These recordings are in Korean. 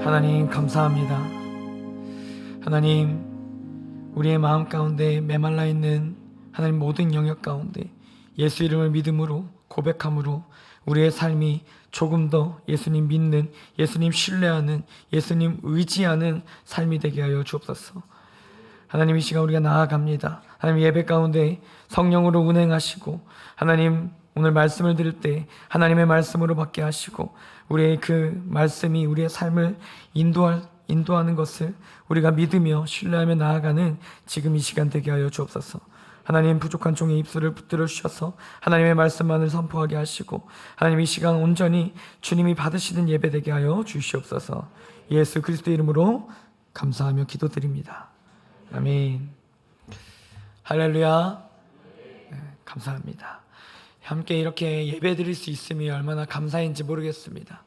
하나님 감사합니다. 하나님, 우리의 마음 가운데 메말라 있는 하나님 모든 영역 가운데 예수 이름을 믿음으로 고백함으로 우리의 삶이 조금 더 예수님 믿는, 예수님 신뢰하는, 예수님 의지하는 삶이 되게 하여 주옵소서. 하나님, 이 시간 우리가 나아갑니다. 하나님, 예배 가운데 성령으로 운행하시고 하나님, 오늘 말씀을 들을 때 하나님의 말씀으로 받게 하시고 우리의 그 말씀이 우리의 삶을 인도하는 것을 우리가 믿으며 신뢰하며 나아가는 지금 이 시간 되게 하여 주옵소서. 하나님, 부족한 종의 입술을 붙들어 주셔서 하나님의 말씀만을 선포하게 하시고 하나님, 이 시간 온전히 주님이 받으시는 예배 되게 하여 주시옵소서. 예수 그리스도 이름으로 감사하며 기도드립니다. 아멘. 할렐루야. 감사합니다. 함께 이렇게 예배 드릴 수 있음이 얼마나 감사인지 모르겠습니다.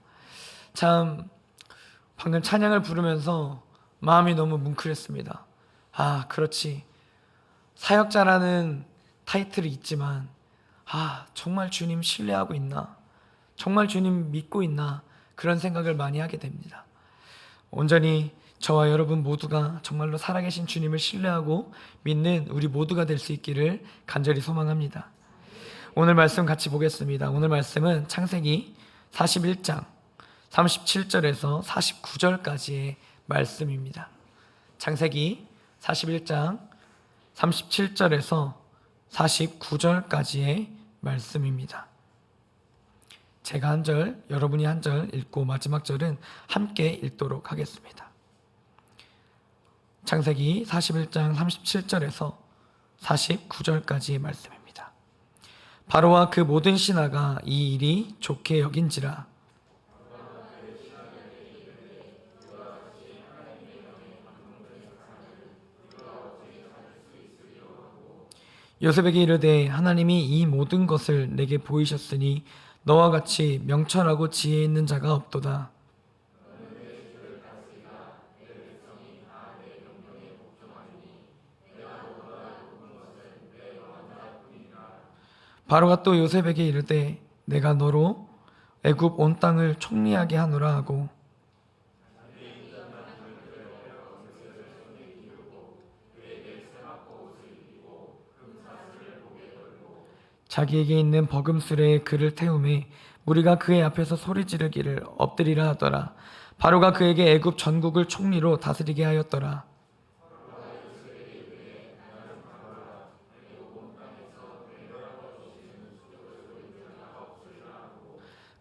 참 방금 찬양을 부르면서 마음이 너무 뭉클했습니다. 아, 그렇지. 사역자라는 타이틀이 있지만 정말 주님 신뢰하고 있나? 정말 주님 믿고 있나? 그런 생각을 많이 하게 됩니다. 온전히 저와 여러분 모두가 정말로 살아계신 주님을 신뢰하고 믿는 우리 모두가 될 수 있기를 간절히 소망합니다. 오늘 말씀 같이 보겠습니다. 오늘 말씀은 창세기 41장 37절에서 49절까지의 말씀입니다. 창세기 41장 37절에서 49절까지의 말씀입니다. 제가 한 절, 여러분이 한 절 읽고 마지막 절은 함께 읽도록 하겠습니다. 창세기 41장 37절에서 49절까지의 말씀입니다. 바로와 그 모든 신하가 이 일이 좋게 여긴지라. 요셉에게 이르되 하나님이 이 모든 것을 내게 보이셨으니 너와 같이 명철하고 지혜 있는 자가 없도다. 바로가 또 요셉에게 이르되 내가 너로 애굽 온 땅을 총리하게 하노라 하고 자기에게 있는 버금술에 그를 태우매 무리가 그의 앞에서 소리 지르기를 엎드리라 하더라. 바로가 그에게 애굽 전국을 총리로 다스리게 하였더라.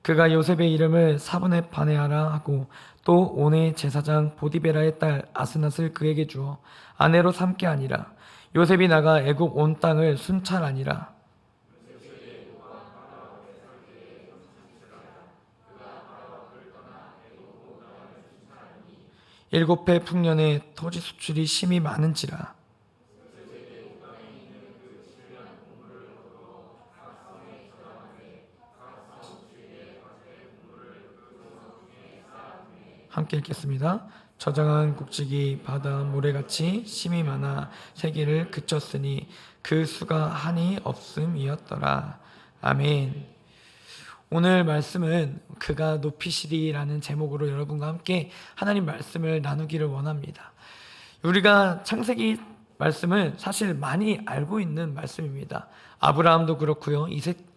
그가 요셉의 이름을 사브네 바네아라 하고 또 온의 제사장 보디베라의 딸 아스낫을 그에게 주어 아내로 삼게 하니라. 요셉이 나가 애굽 온 땅을 순찰하니라. 일곱 해 풍년에 토지 수출이 심히 많은지라. 함께 읽겠습니다. 저장한 곡식이 바다 모래같이 심이 많아 세기를 그쳤으니 그 수가 한이 없음이었더라. 아멘. 오늘 말씀은 그가 높이시리라는 제목으로 여러분과 함께 하나님 말씀을 나누기를 원합니다. 우리가 창세기 말씀을 사실 많이 알고 있는 말씀입니다. 아브라함도 그렇고요,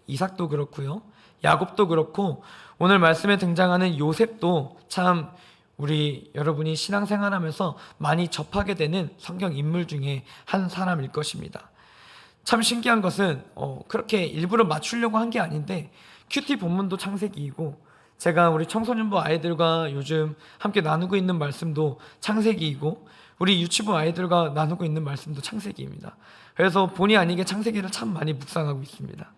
이삭도 그렇고요, 야곱도 그렇고 오늘 말씀에 등장하는 요셉도 참 우리 여러분이 신앙생활하면서 많이 접하게 되는 성경 인물 중에 한 사람일 것입니다. 참 신기한 것은 그렇게 일부러 맞추려고 한 게 아닌데 큐티 본문도 창세기이고 제가 우리 청소년부 아이들과 요즘 함께 나누고 있는 말씀도 창세기이고 우리 유치부 아이들과 나누고 있는 말씀도 창세기입니다. 그래서 본의 아니게 창세기를 참 많이 묵상하고 있습니다.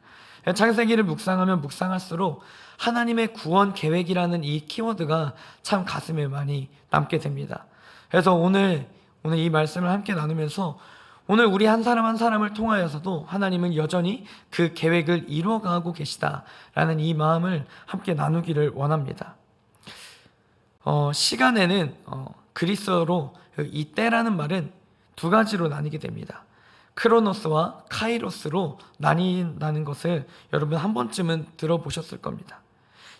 창세기를 묵상하면 묵상할수록 하나님의 구원 계획이라는 이 키워드가 참 가슴에 많이 남게 됩니다. 그래서 오늘 이 말씀을 함께 나누면서 오늘 우리 한 사람 한 사람을 통하여서도 하나님은 여전히 그 계획을 이루어가고 계시다라는 이 마음을 함께 나누기를 원합니다. 시간에는 그리스어로 이 때라는 말은 두 가지로 나뉘게 됩니다. 크로노스와 카이로스로 나뉜다는 것을 여러분 한 번쯤은 들어보셨을 겁니다.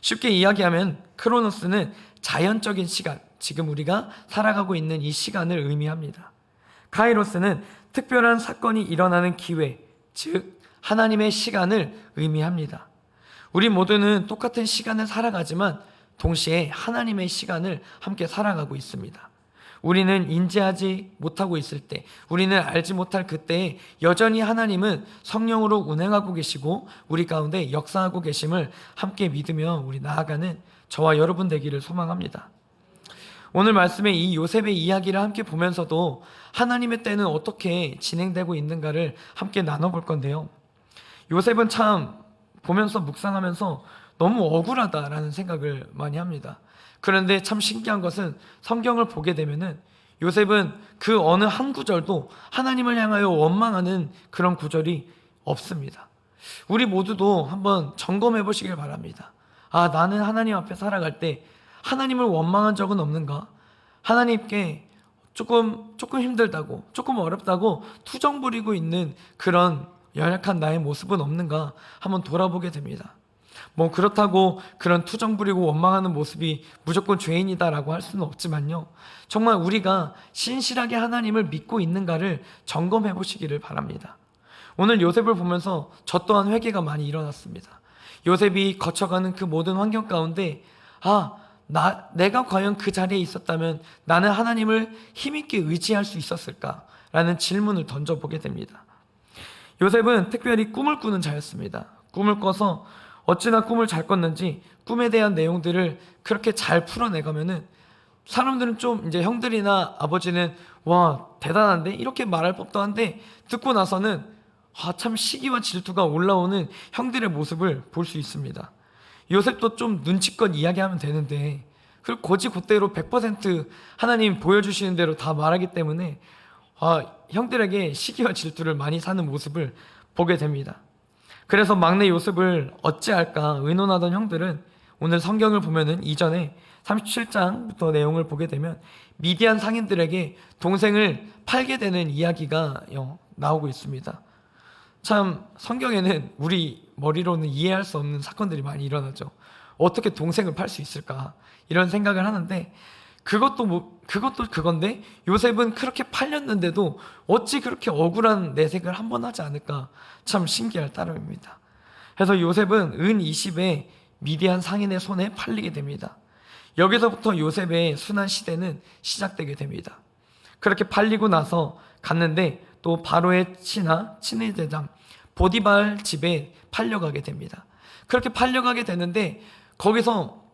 쉽게 이야기하면 크로노스는 자연적인 시간, 지금 우리가 살아가고 있는 이 시간을 의미합니다. 카이로스는 특별한 사건이 일어나는 기회, 즉 하나님의 시간을 의미합니다. 우리 모두는 똑같은 시간을 살아가지만 동시에 하나님의 시간을 함께 살아가고 있습니다. 우리는 인지하지 못하고 있을 때, 우리는 알지 못할 그때에 여전히 하나님은 성령으로 운행하고 계시고 우리 가운데 역사하고 계심을 함께 믿으며 우리 나아가는 저와 여러분 되기를 소망합니다. 오늘 말씀에 이 요셉의 이야기를 함께 보면서도 하나님의 때는 어떻게 진행되고 있는가를 함께 나눠볼 건데요. 요셉은 참 보면서 묵상하면서 너무 억울하다라는 생각을 많이 합니다. 그런데 참 신기한 것은 성경을 보게 되면은 요셉은 그 어느 한 구절도 하나님을 향하여 원망하는 그런 구절이 없습니다. 우리 모두도 한번 점검해 보시길 바랍니다. 아, 나는 하나님 앞에 살아갈 때 하나님을 원망한 적은 없는가? 하나님께 조금 힘들다고, 조금 어렵다고 투정 부리고 있는 그런 연약한 나의 모습은 없는가? 한번 돌아보게 됩니다. 뭐 그렇다고 그런 투정 부리고 원망하는 모습이 무조건 죄인이다라고 할 수는 없지만요, 정말 우리가 신실하게 하나님을 믿고 있는가를 점검해 보시기를 바랍니다. 오늘 요셉을 보면서 저 또한 회개가 많이 일어났습니다. 요셉이 거쳐가는 그 모든 환경 가운데 내가 과연 그 자리에 있었다면 나는 하나님을 힘있게 의지할 수 있었을까라는 질문을 던져보게 됩니다. 요셉은 특별히 꿈을 꾸는 자였습니다. 꿈을 꿔서 어찌나 꿈을 잘 꿨는지 꿈에 대한 내용들을 그렇게 잘 풀어내가면은 사람들은 좀 이제 형들이나 아버지는 와 대단한데 이렇게 말할 법도 한데 듣고 나서는 참 시기와 질투가 올라오는 형들의 모습을 볼 수 있습니다. 요셉도 좀 눈치껏 이야기하면 되는데 그리고 곧이곧대로 100% 하나님 보여주시는 대로 다 말하기 때문에 형들에게 시기와 질투를 많이 사는 모습을 보게 됩니다. 그래서 막내 요셉을 어찌할까 의논하던 형들은 오늘 성경을 보면은 이전에 37장부터 내용을 보게 되면 미디안 상인들에게 동생을 팔게 되는 이야기가 나오고 있습니다. 참 성경에는 우리 머리로는 이해할 수 없는 사건들이 많이 일어나죠. 어떻게 동생을 팔 수 있을까 이런 생각을 하는데 그것도 그건데 요셉은 그렇게 팔렸는데도 어찌 그렇게 억울한 내색을 한 번 하지 않을까 참 신기할 따름입니다. 그래서 요셉은 은 20에 미디안 상인의 손에 팔리게 됩니다. 여기서부터 요셉의 순환 시대는 시작되게 됩니다. 그렇게 팔리고 나서 갔는데 또 바로의 친위 대장 보디발 집에 팔려가게 됩니다. 그렇게 팔려가게 되는데 거기서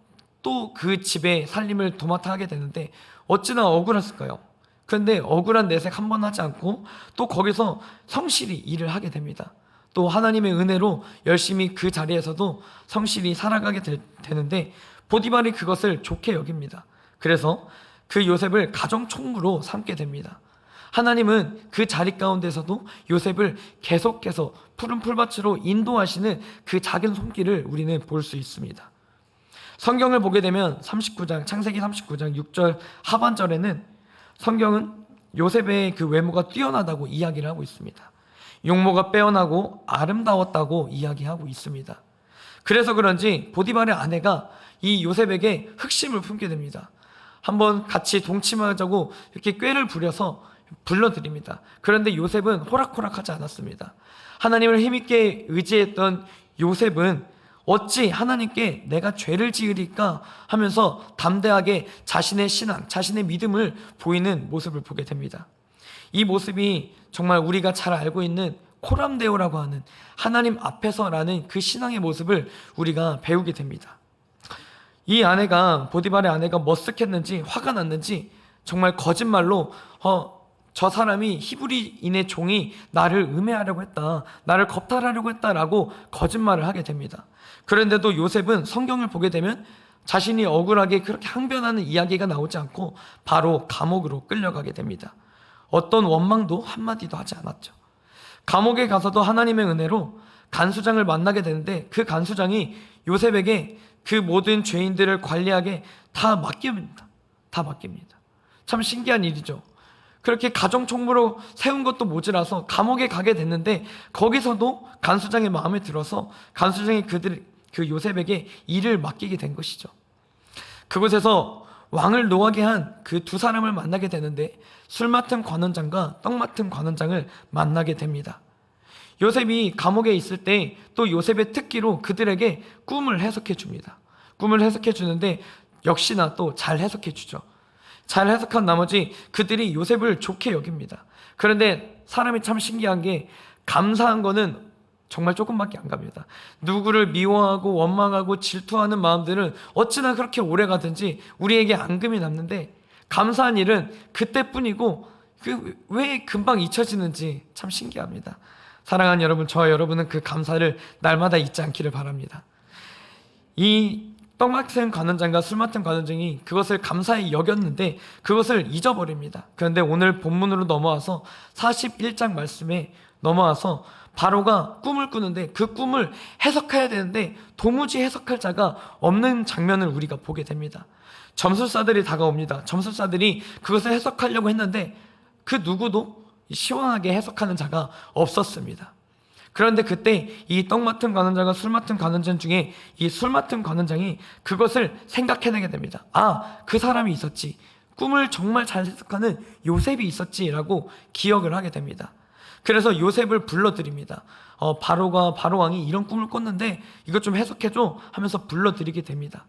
또 그 집에 살림을 도맡아 하게 되는데 어찌나 억울했을까요? 그런데 억울한 내색 한 번 하지 않고 또 거기서 성실히 일을 하게 됩니다. 또 하나님의 은혜로 열심히 그 자리에서도 성실히 살아가게 되는데 보디발이 그것을 좋게 여깁니다. 그래서 그 요셉을 가정총무로 삼게 됩니다. 하나님은 그 자리 가운데서도 요셉을 계속해서 푸른 풀밭으로 인도하시는 그 작은 손길을 우리는 볼 수 있습니다. 성경을 보게 되면 창세기 39장 6절 하반절에는 성경은 요셉의 그 외모가 뛰어나다고 이야기를 하고 있습니다. 용모가 빼어나고 아름다웠다고 이야기하고 있습니다. 그래서 그런지 보디발의 아내가 이 요셉에게 흑심을 품게 됩니다. 한번 같이 동침하자고 이렇게 꾀를 부려서 불러드립니다. 그런데 요셉은 호락호락하지 않았습니다. 하나님을 힘있게 의지했던 요셉은 어찌 하나님께 내가 죄를 지으리까 하면서 담대하게 자신의 신앙, 자신의 믿음을 보이는 모습을 보게 됩니다. 이 모습이 정말 우리가 잘 알고 있는 코람데오라고 하는 하나님 앞에서라는 그 신앙의 모습을 우리가 배우게 됩니다. 이 아내가 보디발의 아내가 머쓱했는지 화가 났는지 정말 거짓말로 저 사람이 히브리인의 종이 나를 음해하려고 했다, 나를 겁탈하려고 했다라고 거짓말을 하게 됩니다. 그런데도 요셉은 성경을 보게 되면 자신이 억울하게 그렇게 항변하는 이야기가 나오지 않고 바로 감옥으로 끌려가게 됩니다. 어떤 원망도 한마디도 하지 않았죠. 감옥에 가서도 하나님의 은혜로 간수장을 만나게 되는데 그 간수장이 요셉에게 그 모든 죄인들을 관리하게 다 맡깁니다. 참 신기한 일이죠. 그렇게 가정총무로 세운 것도 모자라서 감옥에 가게 됐는데 거기서도 간수장의 마음에 들어서 간수장이 그 요셉에게 일을 맡기게 된 것이죠. 그곳에서 왕을 노하게 한 그 두 사람을 만나게 되는데 술 맡은 관원장과 떡 맡은 관원장을 만나게 됩니다. 요셉이 감옥에 있을 때 또 요셉의 특기로 그들에게 꿈을 해석해 줍니다. 꿈을 해석해 주는데 역시나 또 잘 해석해 주죠. 잘 해석한 나머지 그들이 요셉을 좋게 여깁니다. 그런데 사람이 참 신기한 게 감사한 거는 정말 조금밖에 안 갑니다. 누구를 미워하고 원망하고 질투하는 마음들은 어찌나 그렇게 오래 가든지 우리에게 앙금이 남는데 감사한 일은 그때뿐이고 왜 금방 잊혀지는지 참 신기합니다. 사랑하는 여러분, 저와 여러분은 그 감사를 날마다 잊지 않기를 바랍니다. 이 떡 맡은 관원장과 술 맡은 관원장이 그것을 감사히 여겼는데 그것을 잊어버립니다. 그런데 오늘 본문으로 넘어와서 41장 말씀에 넘어와서 바로가 꿈을 꾸는데 그 꿈을 해석해야 되는데 도무지 해석할 자가 없는 장면을 우리가 보게 됩니다. 점술사들이 다가옵니다. 점술사들이 그것을 해석하려고 했는데 그 누구도 시원하게 해석하는 자가 없었습니다. 그런데 그때 이 떡 맡은 관원장과 술 맡은 관원장 중에 이 술 맡은 관원장이 그것을 생각해내게 됩니다. 아, 그 사람이 있었지. 꿈을 정말 잘 해석하는 요셉이 있었지라고 기억을 하게 됩니다. 그래서 요셉을 불러드립니다. 바로 왕이 이런 꿈을 꿨는데 이것 좀 해석해줘 하면서 불러드리게 됩니다.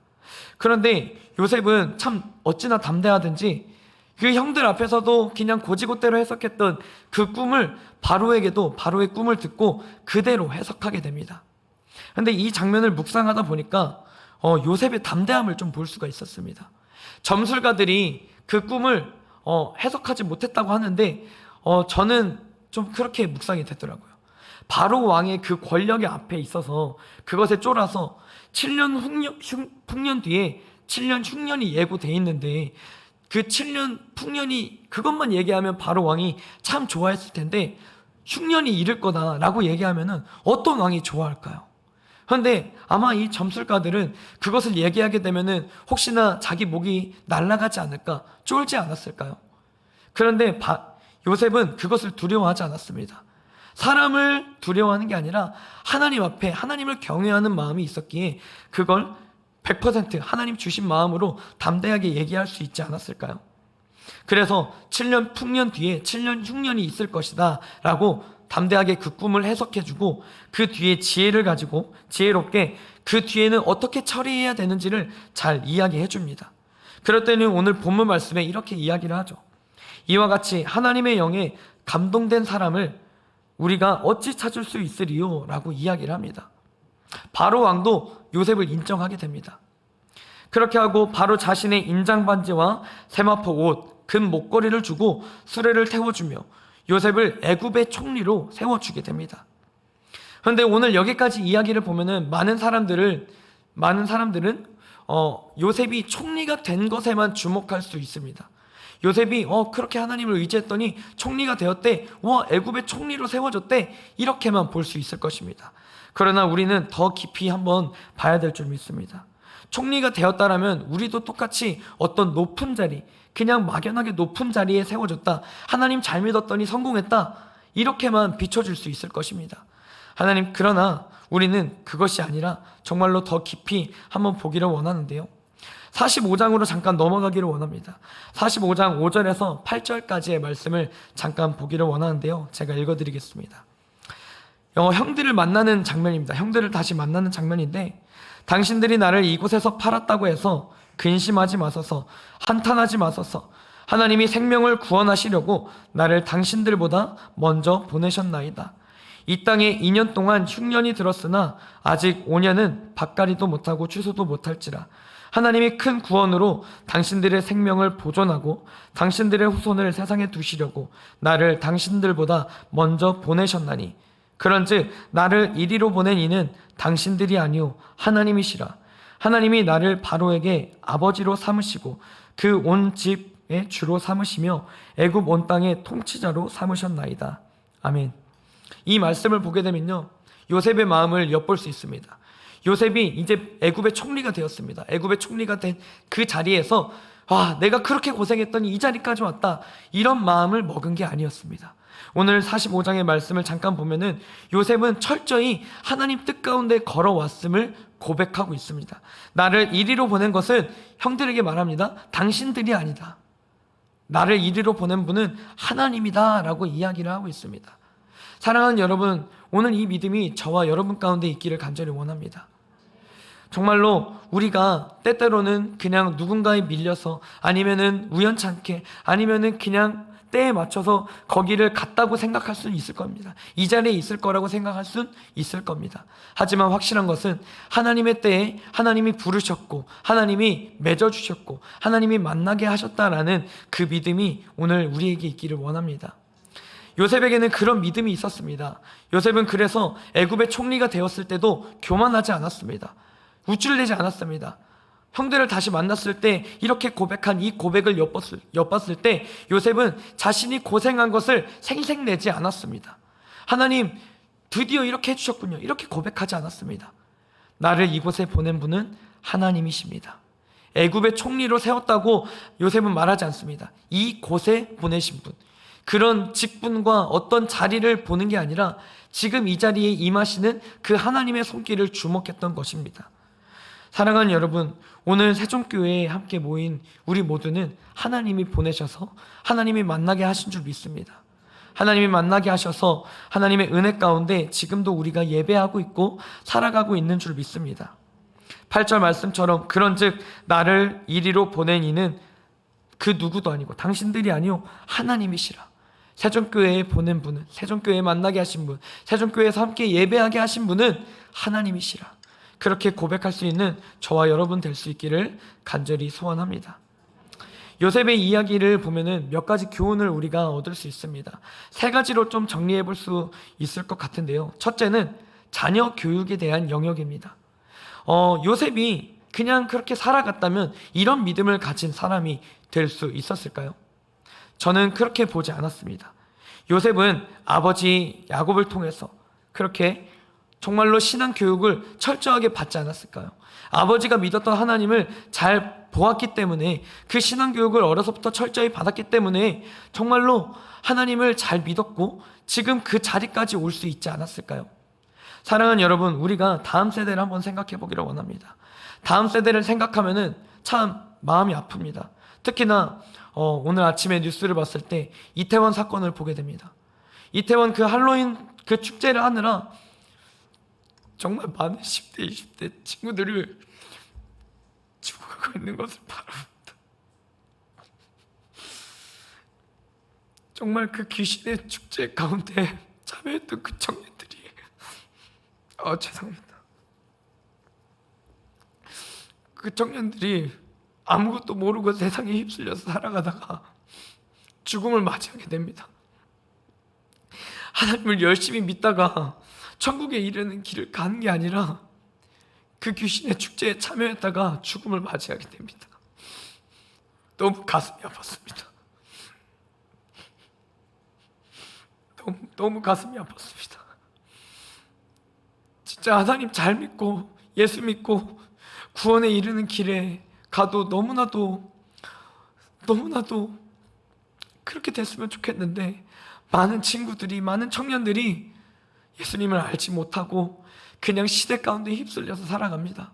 그런데 요셉은 참 어찌나 담대하든지 그 형들 앞에서도 그냥 고지고대로 해석했던 그 꿈을 바로에게도 바로의 꿈을 듣고 그대로 해석하게 됩니다. 그런데 이 장면을 묵상하다 보니까 요셉의 담대함을 좀 볼 수가 있었습니다. 점술가들이 그 꿈을 해석하지 못했다고 하는데 저는 좀 그렇게 묵상이 되더라고요. 바로 왕의 그 권력의 앞에 있어서 그것에 쫄아서 7년 풍년 뒤에 7년 흉년이 예고돼 있는데 그 7년 풍년이 그것만 얘기하면 바로 왕이 참 좋아했을 텐데 흉년이 이를 거다라고 얘기하면은 어떤 왕이 좋아할까요? 그런데 아마 이 점술가들은 그것을 얘기하게 되면은 혹시나 자기 목이 날아가지 않을까 쫄지 않았을까요? 그런데 요셉은 그것을 두려워하지 않았습니다. 사람을 두려워하는 게 아니라 하나님 앞에 하나님을 경외하는 마음이 있었기에 그걸 100% 하나님 주신 마음으로 담대하게 얘기할 수 있지 않았을까요? 그래서 7년 풍년 뒤에 7년 흉년이 있을 것이다 라고 담대하게 그 꿈을 해석해주고 그 뒤에 지혜를 가지고 지혜롭게 그 뒤에는 어떻게 처리해야 되는지를 잘 이야기해 줍니다. 그럴 때는 오늘 본문 말씀에 이렇게 이야기를 하죠. 이와 같이 하나님의 영에 감동된 사람을 우리가 어찌 찾을 수 있으리요? 라고 이야기를 합니다. 바로 왕도 요셉을 인정하게 됩니다. 그렇게 하고 바로 자신의 인장 반지와 세마포 옷, 금 목걸이를 주고 수레를 태워주며 요셉을 애굽의 총리로 세워주게 됩니다. 그런데 오늘 여기까지 이야기를 보면은 많은 사람들은 요셉이 총리가 된 것에만 주목할 수 있습니다. 요셉이 그렇게 하나님을 의지했더니 총리가 되었대. 와, 애굽의 총리로 세워졌대. 이렇게만 볼 수 있을 것입니다. 그러나 우리는 더 깊이 한번 봐야 될 줄 믿습니다. 총리가 되었다라면 우리도 똑같이 어떤 높은 자리, 그냥 막연하게 높은 자리에 세워졌다. 하나님 잘 믿었더니 성공했다. 이렇게만 비춰줄 수 있을 것입니다. 하나님, 그러나 우리는 그것이 아니라 정말로 더 깊이 한번 보기를 원하는데요. 45장으로 잠깐 넘어가기를 원합니다. 45장 5절에서 8절까지의 말씀을 잠깐 보기를 원하는데요. 제가 읽어드리겠습니다. 형들을 만나는 장면입니다. 형들을 다시 만나는 장면인데, 당신들이 나를 이곳에서 팔았다고 해서 근심하지 마소서, 한탄하지 마소서. 하나님이 생명을 구원하시려고 나를 당신들보다 먼저 보내셨나이다. 이 땅에 2년 동안 흉년이 들었으나 아직 5년은 밭갈이도 못하고 추수도 못할지라. 하나님이 큰 구원으로 당신들의 생명을 보존하고 당신들의 후손을 세상에 두시려고 나를 당신들보다 먼저 보내셨나니, 그런즉 나를 이리로 보낸 이는 당신들이 아니오 하나님이시라. 하나님이 나를 바로에게 아버지로 삼으시고 그 온 집의 주로 삼으시며 애굽 온 땅의 통치자로 삼으셨나이다. 아멘. 이 말씀을 보게 되면요, 요셉의 마음을 엿볼 수 있습니다. 요셉이 이제 애굽의 총리가 되었습니다. 애굽의 총리가 된 그 자리에서 내가 그렇게 고생했더니 이 자리까지 왔다, 이런 마음을 먹은 게 아니었습니다. 오늘 45장의 말씀을 잠깐 보면은 요셉은 철저히 하나님 뜻 가운데 걸어왔음을 고백하고 있습니다. 나를 이리로 보낸 것은, 형들에게 말합니다, 당신들이 아니다. 나를 이리로 보낸 분은 하나님이다 라고 이야기를 하고 있습니다. 사랑하는 여러분, 오늘 이 믿음이 저와 여러분 가운데 있기를 간절히 원합니다. 정말로 우리가 때때로는 그냥 누군가에 밀려서, 아니면은 우연찮게, 아니면은 그냥 때에 맞춰서 거기를 갔다고 생각할 수는 있을 겁니다. 이 자리에 있을 거라고 생각할 수는 있을 겁니다. 하지만 확실한 것은 하나님의 때에 하나님이 부르셨고, 하나님이 맺어주셨고, 하나님이 만나게 하셨다라는 그 믿음이 오늘 우리에게 있기를 원합니다. 요셉에게는 그런 믿음이 있었습니다. 요셉은 그래서 애굽의 총리가 되었을 때도 교만하지 않았습니다. 우쭐대지 않았습니다. 형들을 다시 만났을 때 이렇게 고백한 이 고백을 엿봤을 때 요셉은 자신이 고생한 것을 생색내지 않았습니다. 하나님 드디어 이렇게 해주셨군요, 이렇게 고백하지 않았습니다. 나를 이곳에 보낸 분은 하나님이십니다. 애굽의 총리로 세웠다고 요셉은 말하지 않습니다. 이곳에 보내신 분, 그런 직분과 어떤 자리를 보는 게 아니라 지금 이 자리에 임하시는 그 하나님의 손길을 주목했던 것입니다. 사랑하는 여러분, 오늘 세종교회에 함께 모인 우리 모두는 하나님이 보내셔서 하나님이 만나게 하신 줄 믿습니다. 하나님이 만나게 하셔서 하나님의 은혜 가운데 지금도 우리가 예배하고 있고 살아가고 있는 줄 믿습니다. 8절 말씀처럼 그런즉 나를 이리로 보낸 이는 그 누구도 아니고 당신들이 아니요 하나님이시라. 세종교회에 보낸 분은, 세종교회에 만나게 하신 분, 세종교회에서 함께 예배하게 하신 분은 하나님이시라. 그렇게 고백할 수 있는 저와 여러분 될 수 있기를 간절히 소원합니다. 요셉의 이야기를 보면은 몇 가지 교훈을 우리가 얻을 수 있습니다. 3가지로 좀 정리해 볼 수 있을 것 같은데요. 첫째는 자녀 교육에 대한 영역입니다. 요셉이 그냥 그렇게 살아갔다면 이런 믿음을 가진 사람이 될 수 있었을까요? 저는 그렇게 보지 않았습니다. 요셉은 아버지 야곱을 통해서 그렇게 정말로 신앙 교육을 철저하게 받지 않았을까요? 아버지가 믿었던 하나님을 잘 보았기 때문에, 그 신앙 교육을 어려서부터 철저히 받았기 때문에 정말로 하나님을 잘 믿었고 지금 그 자리까지 올 수 있지 않았을까요? 사랑하는 여러분, 우리가 다음 세대를 한번 생각해 보기를 원합니다. 다음 세대를 생각하면은 참 마음이 아픕니다. 특히나 오늘 아침에 뉴스를 봤을 때 이태원 사건을 보게 됩니다. 이태원 그 할로윈 그 축제를 하느라 정말 많은 10대, 20대 친구들을 죽어가고 있는 것을 바라봅니다. 정말 그 귀신의 축제 가운데 참여했던 그 청년들이 죄송합니다. 그 청년들이 아무것도 모르고 세상에 휩쓸려서 살아가다가 죽음을 맞이하게 됩니다. 하나님을 열심히 믿다가 천국에 이르는 길을 가는 게 아니라 그 귀신의 축제에 참여했다가 죽음을 맞이하게 됩니다. 너무 가슴이 아팠습니다. 너무 가슴이 아팠습니다. 진짜 하나님 잘 믿고 예수 믿고 구원에 이르는 길에 가도 너무나도 그렇게 됐으면 좋겠는데, 많은 친구들이, 많은 청년들이 예수님을 알지 못하고 그냥 시대 가운데 휩쓸려서 살아갑니다.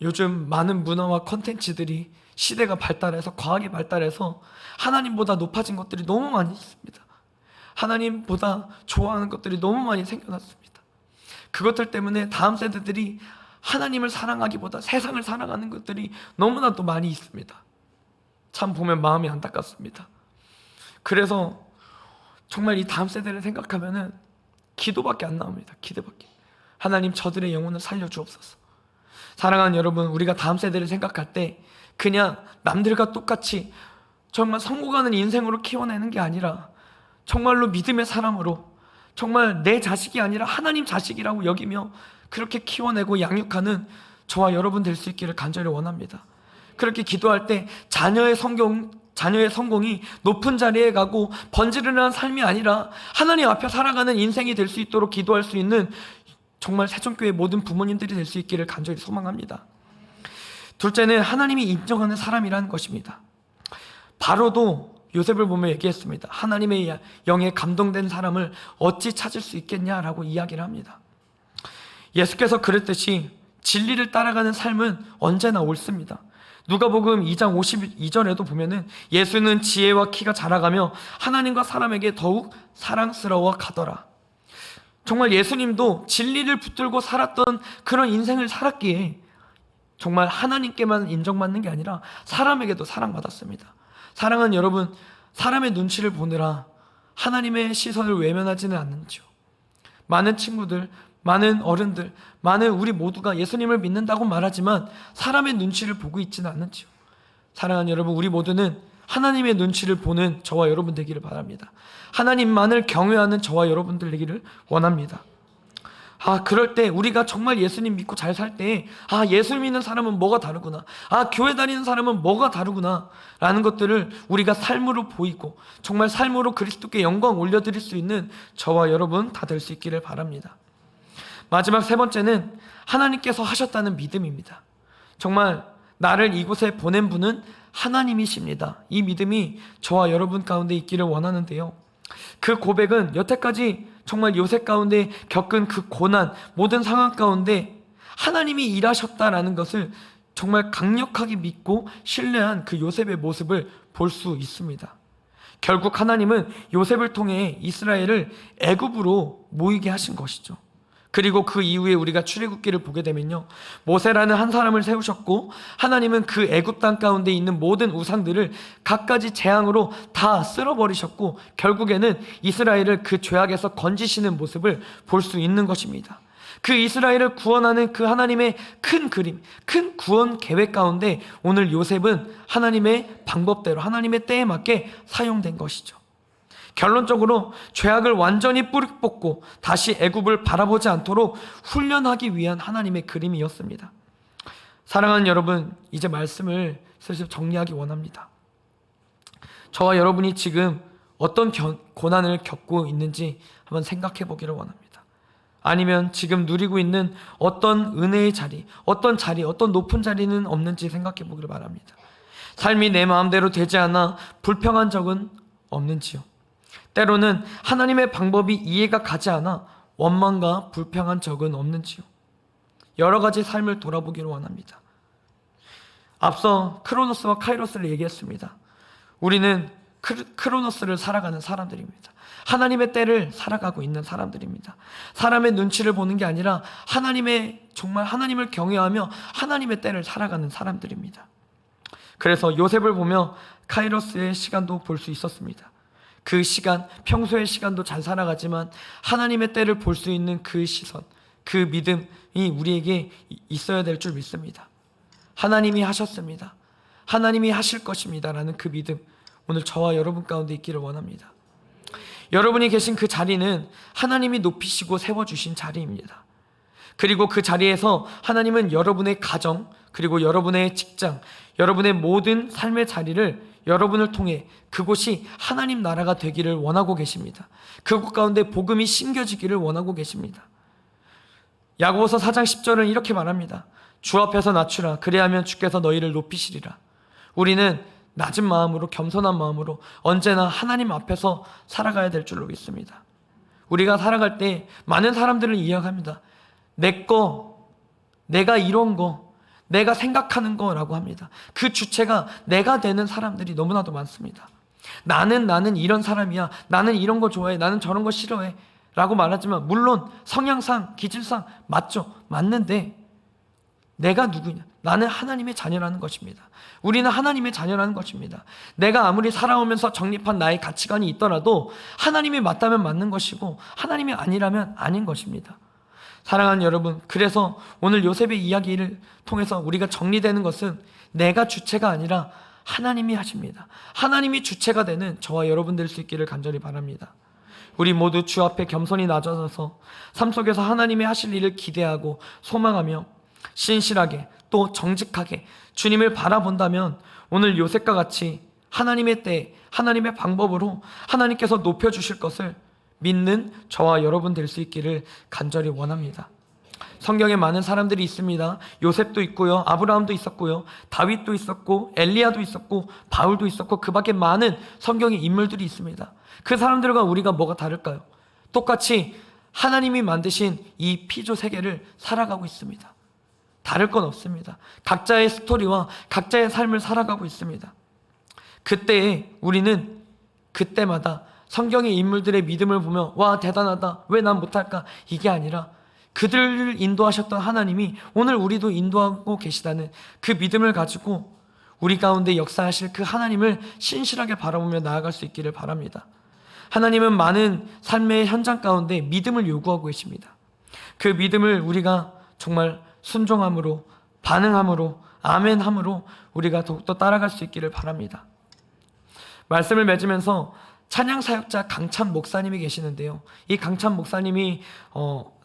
요즘 많은 문화와 콘텐츠들이 시대가 발달해서, 과학이 발달해서 하나님보다 높아진 것들이 너무 많이 있습니다. 하나님보다 좋아하는 것들이 너무 많이 생겨났습니다. 그것들 때문에 다음 세대들이 하나님을 사랑하기보다 세상을 사랑하는 것들이 너무나도 많이 있습니다. 참 보면 마음이 안타깝습니다. 그래서 정말 이 다음 세대를 생각하면은 기도밖에 안 나옵니다. 기도밖에. 하나님 저들의 영혼을 살려주옵소서. 사랑하는 여러분, 우리가 다음 세대를 생각할 때 그냥 남들과 똑같이 정말 성공하는 인생으로 키워내는 게 아니라 정말로 믿음의 사람으로, 정말 내 자식이 아니라 하나님 자식이라고 여기며 그렇게 키워내고 양육하는 저와 여러분 될 수 있기를 간절히 원합니다. 그렇게 기도할 때 자녀의 성공이 높은 자리에 가고 번지르르한 삶이 아니라 하나님 앞에 살아가는 인생이 될 수 있도록 기도할 수 있는 정말 세종교회 모든 부모님들이 될 수 있기를 간절히 소망합니다. 둘째는 하나님이 인정하는 사람이라는 것입니다. 바로도 요셉을 보며 얘기했습니다. 하나님의 영에 감동된 사람을 어찌 찾을 수 있겠냐라고 이야기를 합니다. 예수께서 그랬듯이 진리를 따라가는 삶은 언제나 옳습니다. 누가복음 2장 52절에도 보면은 예수는 지혜와 키가 자라가며 하나님과 사람에게 더욱 사랑스러워 가더라. 정말 예수님도 진리를 붙들고 살았던 그런 인생을 살았기에 정말 하나님께만 인정받는 게 아니라 사람에게도 사랑받았습니다. 사랑은 여러분, 사람의 눈치를 보느라 하나님의 시선을 외면하지는 않는지요. 많은 친구들, 많은 어른들, 많은 우리 모두가 예수님을 믿는다고 말하지만 사람의 눈치를 보고 있지는 않는지요. 사랑하는 여러분, 우리 모두는 하나님의 눈치를 보는 저와 여러분 되기를 바랍니다. 하나님만을 경외하는 저와 여러분들 되기를 원합니다. 그럴 때 우리가 정말 예수님 믿고 잘 살 때 예수 믿는 사람은 뭐가 다르구나, 교회 다니는 사람은 뭐가 다르구나 라는 것들을 우리가 삶으로 보이고 정말 삶으로 그리스도께 영광 올려드릴 수 있는 저와 여러분 다 될 수 있기를 바랍니다. 마지막 세 번째는 하나님께서 하셨다는 믿음입니다. 정말 나를 이곳에 보낸 분은 하나님이십니다. 이 믿음이 저와 여러분 가운데 있기를 원하는데요, 그 고백은 여태까지 정말 요셉 가운데 겪은 그 고난, 모든 상황 가운데 하나님이 일하셨다라는 것을 정말 강력하게 믿고 신뢰한 그 요셉의 모습을 볼 수 있습니다. 결국 하나님은 요셉을 통해 이스라엘을 애굽으로 모이게 하신 것이죠. 그리고 그 이후에 우리가 출애굽기를 보게 되면요, 모세라는 한 사람을 세우셨고 하나님은 그 애굽 땅 가운데 있는 모든 우상들을 갖가지 재앙으로 다 쓸어버리셨고 결국에는 이스라엘을 그 죄악에서 건지시는 모습을 볼 수 있는 것입니다. 그 이스라엘을 구원하는 그 하나님의 큰 그림, 큰 구원 계획 가운데 오늘 요셉은 하나님의 방법대로 하나님의 때에 맞게 사용된 것이죠. 결론적으로 죄악을 완전히 뿌리 뽑고 다시 애굽을 바라보지 않도록 훈련하기 위한 하나님의 그림이었습니다. 사랑하는 여러분, 이제 말씀을 슬슬 정리하기 원합니다. 저와 여러분이 지금 어떤 고난을 겪고 있는지 한번 생각해 보기를 원합니다. 아니면 지금 누리고 있는 어떤 은혜의 자리, 어떤 높은 자리는 없는지 생각해 보기를 바랍니다. 삶이 내 마음대로 되지 않아 불평한 적은 없는지요? 때로는 하나님의 방법이 이해가 가지 않아 원망과 불평한 적은 없는지요? 여러 가지 삶을 돌아보기를 원합니다. 앞서 크로노스와 카이로스를 얘기했습니다. 우리는 크로노스를 살아가는 사람들입니다. 하나님의 때를 살아가고 있는 사람들입니다. 사람의 눈치를 보는 게 아니라 정말 하나님을 경외하며 하나님의 때를 살아가는 사람들입니다. 그래서 요셉을 보며 카이로스의 시간도 볼 수 있었습니다. 그 시간, 평소의 시간도 잘 살아가지만 하나님의 때를 볼 수 있는 그 시선, 그 믿음이 우리에게 있어야 될 줄 믿습니다. 하나님이 하셨습니다. 하나님이 하실 것입니다 라는 그 믿음, 오늘 저와 여러분 가운데 있기를 원합니다. 여러분이 계신 그 자리는 하나님이 높이시고 세워주신 자리입니다. 그리고 그 자리에서 하나님은 여러분의 가정, 그리고 여러분의 직장, 여러분의 모든 삶의 자리를 여러분을 통해 그곳이 하나님 나라가 되기를 원하고 계십니다. 그곳 가운데 복음이 심겨지기를 원하고 계십니다. 야고보서 4장 10절은 이렇게 말합니다. 주 앞에서 낮추라. 그리하면 주께서 너희를 높이시리라. 우리는 낮은 마음으로, 겸손한 마음으로 언제나 하나님 앞에서 살아가야 될 줄로 믿습니다. 우리가 살아갈 때 많은 사람들을 이야기합니다. 내가 이런 거, 내가 생각하는 거라고 합니다. 그 주체가 내가 되는 사람들이 너무나도 많습니다. 나는 이런 사람이야, 나는 이런 거 좋아해, 나는 저런 거 싫어해 라고 말하지만 물론 성향상, 기질상 맞는데 내가 누구냐? 나는 하나님의 자녀라는 것입니다. 우리는 하나님의 자녀라는 것입니다. 내가 아무리 살아오면서 정립한 나의 가치관이 있더라도 하나님이 맞다면 맞는 것이고 하나님이 아니라면 아닌 것입니다. 사랑하는 여러분, 그래서 오늘 요셉의 이야기를 통해서 우리가 정리되는 것은 내가 주체가 아니라 하나님이 하십니다. 하나님이 주체가 되는 저와 여러분 될 수 있기를 간절히 바랍니다. 우리 모두 주 앞에 겸손히 낮아져서 삶 속에서 하나님이 하실 일을 기대하고 소망하며 신실하게 또 정직하게 주님을 바라본다면 오늘 요셉과 같이 하나님의 때, 하나님의 방법으로 하나님께서 높여주실 것을 믿는 저와 여러분 될 수 있기를 간절히 원합니다. 성경에 많은 사람들이 있습니다. 요셉도 있고요, 아브라함도 있었고요, 다윗도 있었고, 엘리야도 있었고, 바울도 있었고, 그 밖에 많은 성경의 인물들이 있습니다. 그 사람들과 우리가 뭐가 다를까요? 똑같이 하나님이 만드신 이 피조 세계를 살아가고 있습니다. 다를 건 없습니다. 각자의 스토리와 각자의 삶을 살아가고 있습니다. 그때에 우리는 그때마다 성경의 인물들의 믿음을 보며 와, 대단하다, 왜 난 못할까, 이게 아니라 그들을 인도하셨던 하나님이 오늘 우리도 인도하고 계시다는 그 믿음을 가지고 우리 가운데 역사하실 그 하나님을 신실하게 바라보며 나아갈 수 있기를 바랍니다. 하나님은 많은 삶의 현장 가운데 믿음을 요구하고 계십니다. 그 믿음을 우리가 정말 순종함으로, 반응함으로, 아멘함으로 우리가 더욱더 따라갈 수 있기를 바랍니다. 말씀을 맺으면서 찬양 사역자 강찬 목사님이 계시는데요, 이 강찬 목사님이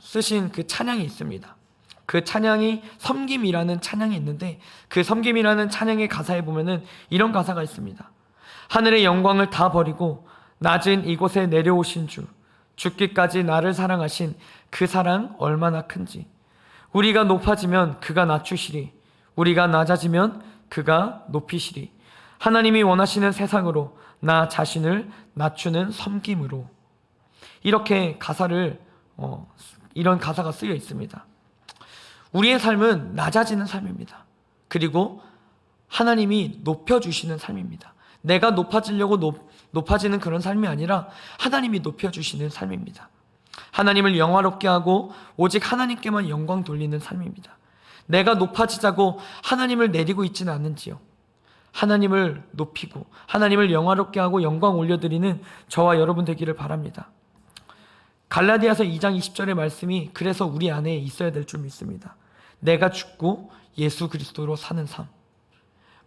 쓰신 그 찬양이 있습니다. 그 찬양이 섬김이라는 찬양이 있는데, 그 섬김이라는 찬양의 가사에 보면은 이런 가사가 있습니다. 하늘의 영광을 다 버리고 낮은 이곳에 내려오신 주, 죽기까지 나를 사랑하신 그 사랑 얼마나 큰지. 우리가 높아지면 그가 낮추시리, 우리가 낮아지면 그가 높이시리. 하나님이 원하시는 세상으로 나 자신을 낮추는 섬김으로. 이렇게 이런 가사가 쓰여 있습니다. 우리의 삶은 낮아지는 삶입니다. 그리고 하나님이 높여주시는 삶입니다. 내가 높아지려고 높아지는 그런 삶이 아니라 하나님이 높여주시는 삶입니다. 하나님을 영화롭게 하고 오직 하나님께만 영광 돌리는 삶입니다. 내가 높아지자고 하나님을 내리고 있지는 않는지요. 하나님을 높이고 하나님을 영화롭게 하고 영광 올려드리는 저와 여러분 되기를 바랍니다. 갈라디아서 2장 20절의 말씀이 그래서 우리 안에 있어야 될 줄 믿습니다. 내가 죽고 예수 그리스도로 사는 삶.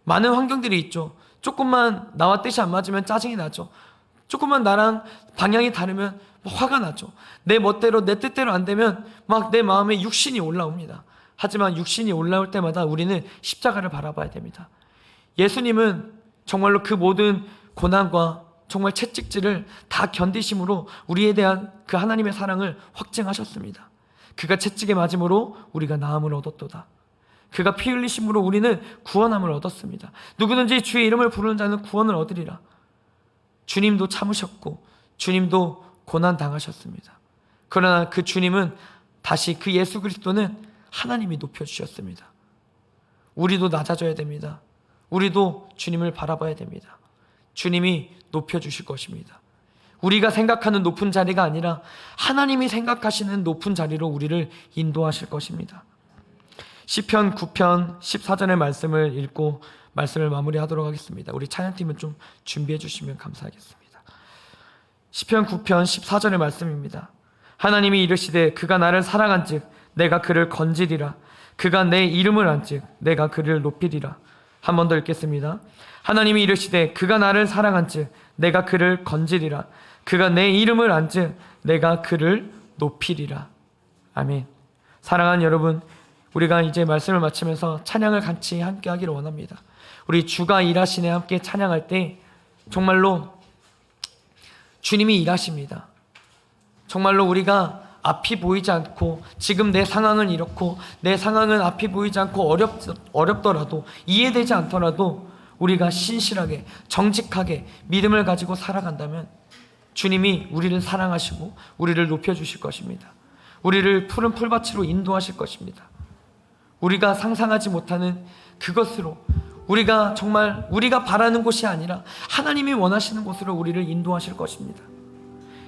많은 환경들이 있죠. 조금만 나와 뜻이 안 맞으면 짜증이 나죠. 조금만 나랑 방향이 다르면 화가 나죠. 내 멋대로, 내 뜻대로 안 되면 막 내 마음에 육신이 올라옵니다. 하지만 육신이 올라올 때마다 우리는 십자가를 바라봐야 됩니다. 예수님은 정말로 그 모든 고난과 정말 채찍질을 다 견디심으로 우리에 대한 그 하나님의 사랑을 확증하셨습니다. 그가 채찍에 맞음으로 우리가 나음을 얻었도다. 그가 피 흘리심으로 우리는 구원함을 얻었습니다. 누구든지 주의 이름을 부르는 자는 구원을 얻으리라. 주님도 참으셨고 주님도 고난 당하셨습니다. 그러나 그 주님은 다시 그 예수 그리스도는 하나님이 높여주셨습니다. 우리도 낮아져야 됩니다. 우리도 주님을 바라봐야 됩니다. 주님이 높여주실 것입니다. 우리가 생각하는 높은 자리가 아니라 하나님이 생각하시는 높은 자리로 우리를 인도하실 것입니다. 시편 9편 14절의 말씀을 읽고 말씀을 마무리하도록 하겠습니다. 우리 찬양팀은 좀 준비해 주시면 감사하겠습니다. 시편 9편 14절의 말씀입니다. 하나님이 이르시되 그가 나를 사랑한즉 내가 그를 건지리라. 그가 내 이름을 안즉 내가 그를 높이리라. 한 번 더 읽겠습니다. 하나님이 이르시되 그가 나를 사랑한즉 내가 그를 건지리라. 그가 내 이름을 안즉 내가 그를 높이리라. 아멘. 사랑하는 여러분, 우리가 이제 말씀을 마치면서 찬양을 같이 함께 하기를 원합니다. 우리 주가 일하시네 함께 찬양할 때 정말로 주님이 일하십니다. 정말로 우리가 앞이 보이지 않고 지금 내 상황은 이렇고 내 상황은 앞이 보이지 않고 어렵더라도 이해되지 않더라도 우리가 신실하게 정직하게 믿음을 가지고 살아간다면 주님이 우리를 사랑하시고 우리를 높여주실 것입니다. 우리를 푸른 풀밭으로 인도하실 것입니다. 우리가 상상하지 못하는 그것으로 우리가 정말 우리가 바라는 곳이 아니라 하나님이 원하시는 곳으로 우리를 인도하실 것입니다.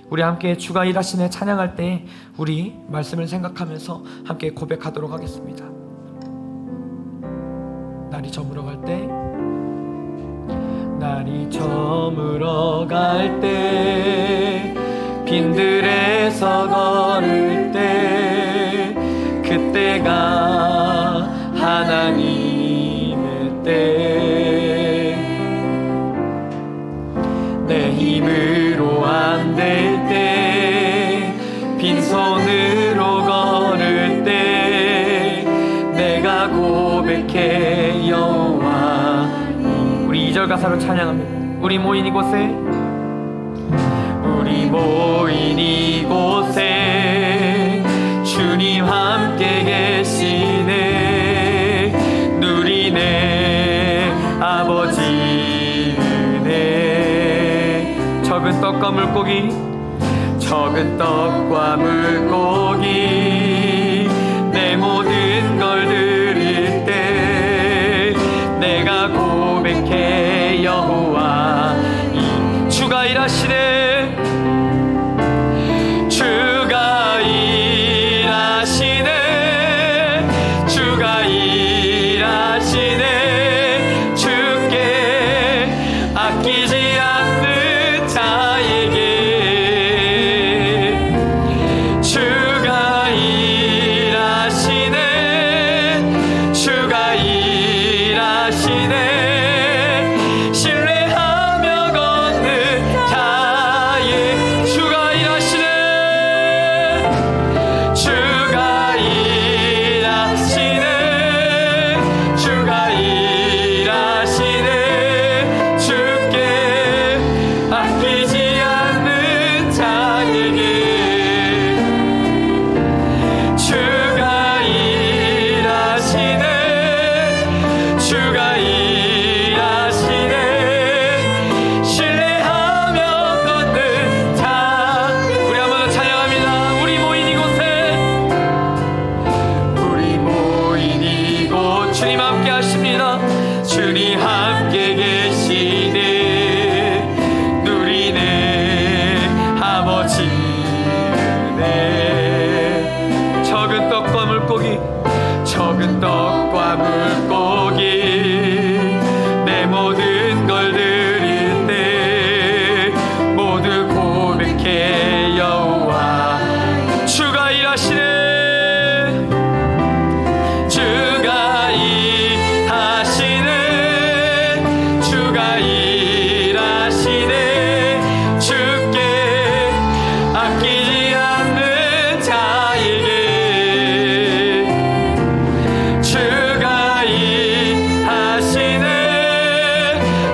우리 함께 주가 일하시네 찬양할 때 우리 말씀을 생각하면서 함께 고백하도록 하겠습니다. 날이 저물어 갈 때, 날이 저물어 갈 때, 빈들에서 걸을 때, 그때가 하나님의 때, 내 힘으로 안 될 때, 빈손으로 걸을 때, 내가 고백해 여호와. 우리 2절 가사로 찬양합니다. 우리 모인 이곳에, 우리 모인 이곳에 주님 함께 떡과 물고기, 적은 떡과 물고기, 내 모든 걸 드릴 때 내가 고백해 여호와 주가 일하시네, 주가 일하시네, 주가 일하시네. 주께 아끼지 않는 자에게 주가 일하시네, 주가 일하시네. 신뢰하며 걷는 자의 주가 일하시네, 주가 일하시네, 주가 일하시네. 주께 아끼지 않는 자에게 주가 일하시네, 주가 일하시네. 신뢰하며 걷는 자. 우리 한번 더 찬양합니다. 우리 모인 이곳에, 우리 모인 이곳 주님 함께 하십니다. 주님 함께 계시네, 누리네 아버지네. 적은 떡과 물고기, 적은 떡과 물고기, 내 모든 걸 드릴 때 모두 고백해 여호와 주가 일하시네, 주가 일하시네, 주가 일하시네. 주께 아끼지 않는 자에게 주가 일하시네,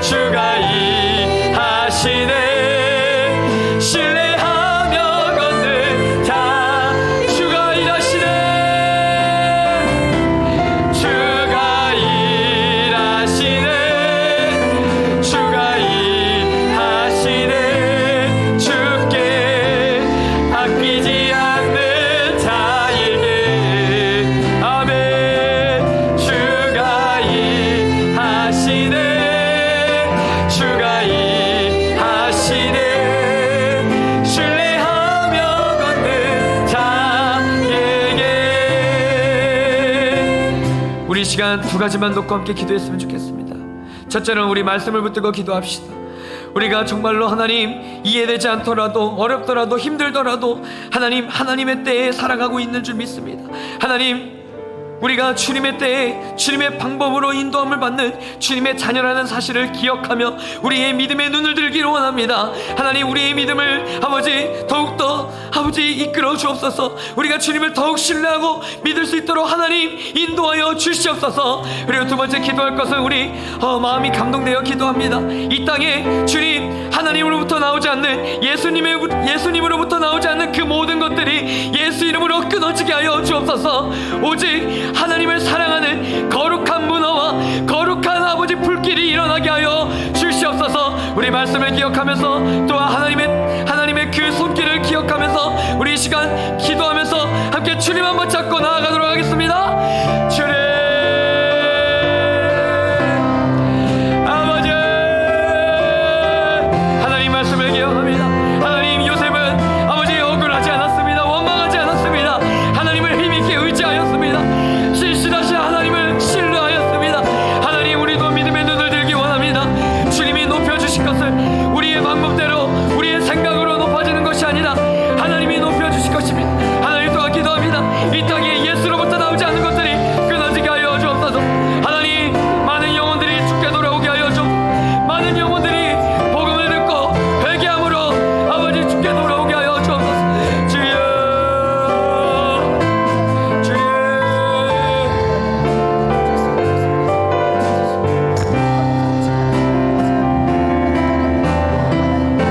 주가 일하시네. 신뢰하며 걷는 자. 주가 일하시네, 주가 일하시네, 주가 일하시네. 주께 아끼지 않는 자에게 아멘. 주가 일하시네, 주가 일하시네. 신뢰하며 걷는 자에게. 우리 시간 두 가지만 놓고 함께 기도했으면 좋겠습니다. 첫째는 우리 말씀을 붙들고 기도합시다. 우리가 정말로 하나님 이해되지 않더라도, 어렵더라도, 힘들더라도 하나님의 때에 살아가고 있는 줄 믿습니다. 하나님, 우리가 주님의 때에 주님의 방법으로 인도함을 받는 주님의 자녀라는 사실을 기억하며 우리의 믿음의 눈을 들기를 원합니다. 하나님, 우리의 믿음을 아버지 더욱더 아버지 이끌어 주옵소서. 우리가 주님을 더욱 신뢰하고 믿을 수 있도록 하나님 인도하여 주시옵소서. 그리고 두 번째 기도할 것은 우리 마음이 감동되어 기도합니다. 이 땅에 주님 하나님으로부터 나오지 않는 예수님으로부터 나오지 않는 그 모든 것들이 예수 이름으로 끊어지게 하여 주옵소서. 오직 하나님을 사랑하는 거룩한 문화와 거룩한 아버지 불길이 일어나게 하여 주시옵소서. 우리 말씀을 기억하면서 또한 하나님의 그 손길을 기억하면서 우리 이 시간 기도하면서 함께 주님 한번